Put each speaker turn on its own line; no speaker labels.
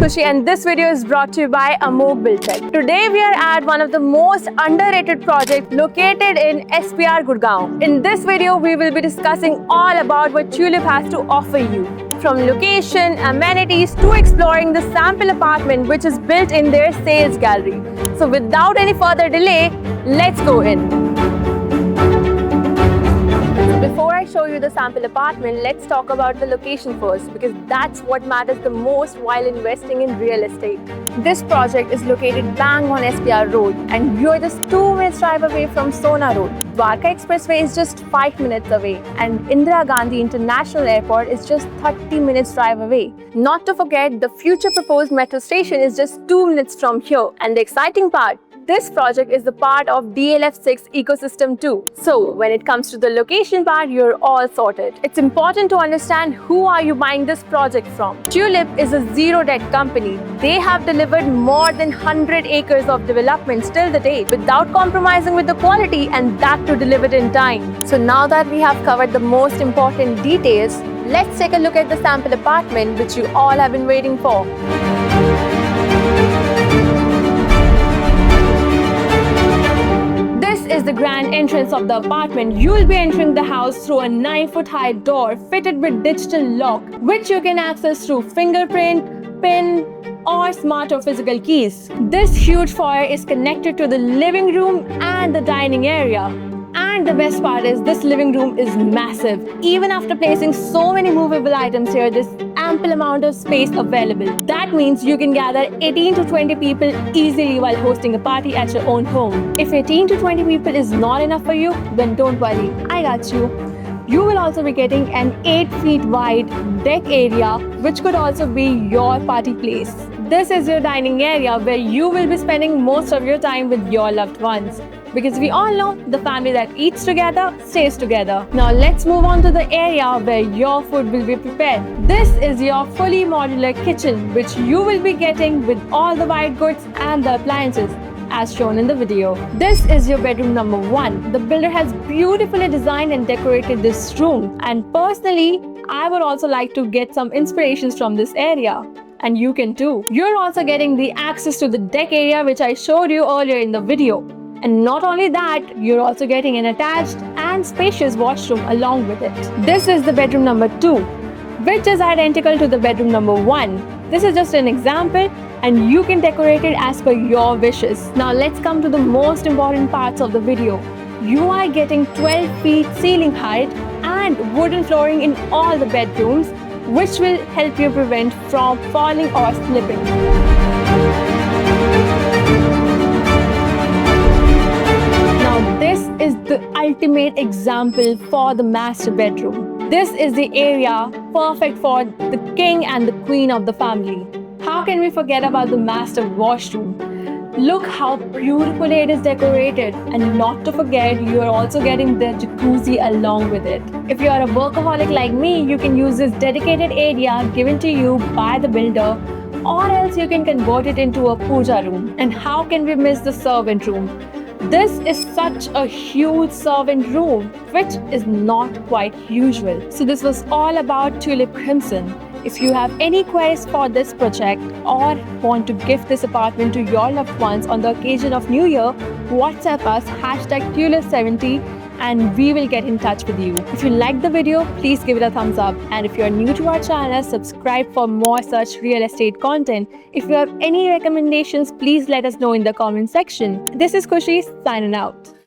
Khushi and this video is brought to you by Amog Buildtech. Today we are at one of the most underrated projects located in SPR Gurgaon. In this video we will be discussing all about what Tulip has to offer you. From location, amenities to exploring the sample apartment which is built in their sales gallery. So without any further delay, let's go in. Before I show you the sample apartment, let's talk about the location first because that's what matters the most while investing in real estate. This project is located bang on SPR Road and you're just 2 minutes drive away from Sona Road. Dwarka Expressway is just 5 minutes away and Indira Gandhi International Airport is just 30 minutes drive away. Not to forget, the future proposed metro station is just 2 minutes from here. And the exciting part, this project is the part of DLF6 ecosystem too. So when it comes to the location part, you're all sorted. It's important to understand who are you buying this project from. Tulip is a zero debt company. They have delivered more than 100 acres of development till the date without compromising with the quality and that to deliver it in time. So now that we have covered the most important details, let's take a look at the sample apartment which you all have been waiting for. This is the grand entrance of the apartment. You will be entering the house through a 9-foot high door fitted with digital lock, which you can access through fingerprint, PIN, or smart or physical keys. This huge foyer is connected to the living room and the dining area. And the best part is this living room is massive. Even after placing so many movable items here, there's ample amount of space available. That means you can gather 18 to 20 people easily while hosting a party at your own home. If 18 to 20 people is not enough for you, then don't worry, I got you. You will also be getting an 8 feet wide deck area which could also be your party place. This is your dining area where you will be spending most of your time with your loved ones. Because we all know the family that eats together stays together. Now let's move on to the area where your food will be prepared. This is your fully modular kitchen which you will be getting with all the white goods and the appliances as shown in the video. This is your bedroom number 1. The builder has beautifully designed and decorated this room, and personally I would also like to get some inspirations from this area. And you can too. You're also getting the access to the deck area which I showed you earlier in the video. And not only that, you're also getting an attached and spacious washroom along with it. This is the bedroom number 2, which is identical to the bedroom number 1. This is just an example and you can decorate it as per your wishes. Now let's come to the most important parts of the video. You are getting 12 feet ceiling height and wooden flooring in all the bedrooms, which will help you prevent from falling or slipping. This is the ultimate example for the master bedroom. This is the area perfect for the king and the queen of the family. How can we forget about the master washroom? Look how beautifully it is decorated, and not to forget, you are also getting the jacuzzi along with it. If you are a workaholic like me, you can use this dedicated area given to you by the builder, or else you can convert it into a puja room. And how can we miss the servant room? This is such a huge servant room, which is not quite usual. So this was all about Tulip Crimson. If you have any queries for this project or want to gift this apartment to your loved ones on the occasion of New Year, WhatsApp us #Tulip70 and we will get in touch with you. If you liked the video, please give it a thumbs up. And if you are new to our channel, subscribe for more such real estate content. If you have any recommendations, please let us know in the comment section. This is Khushi signing out.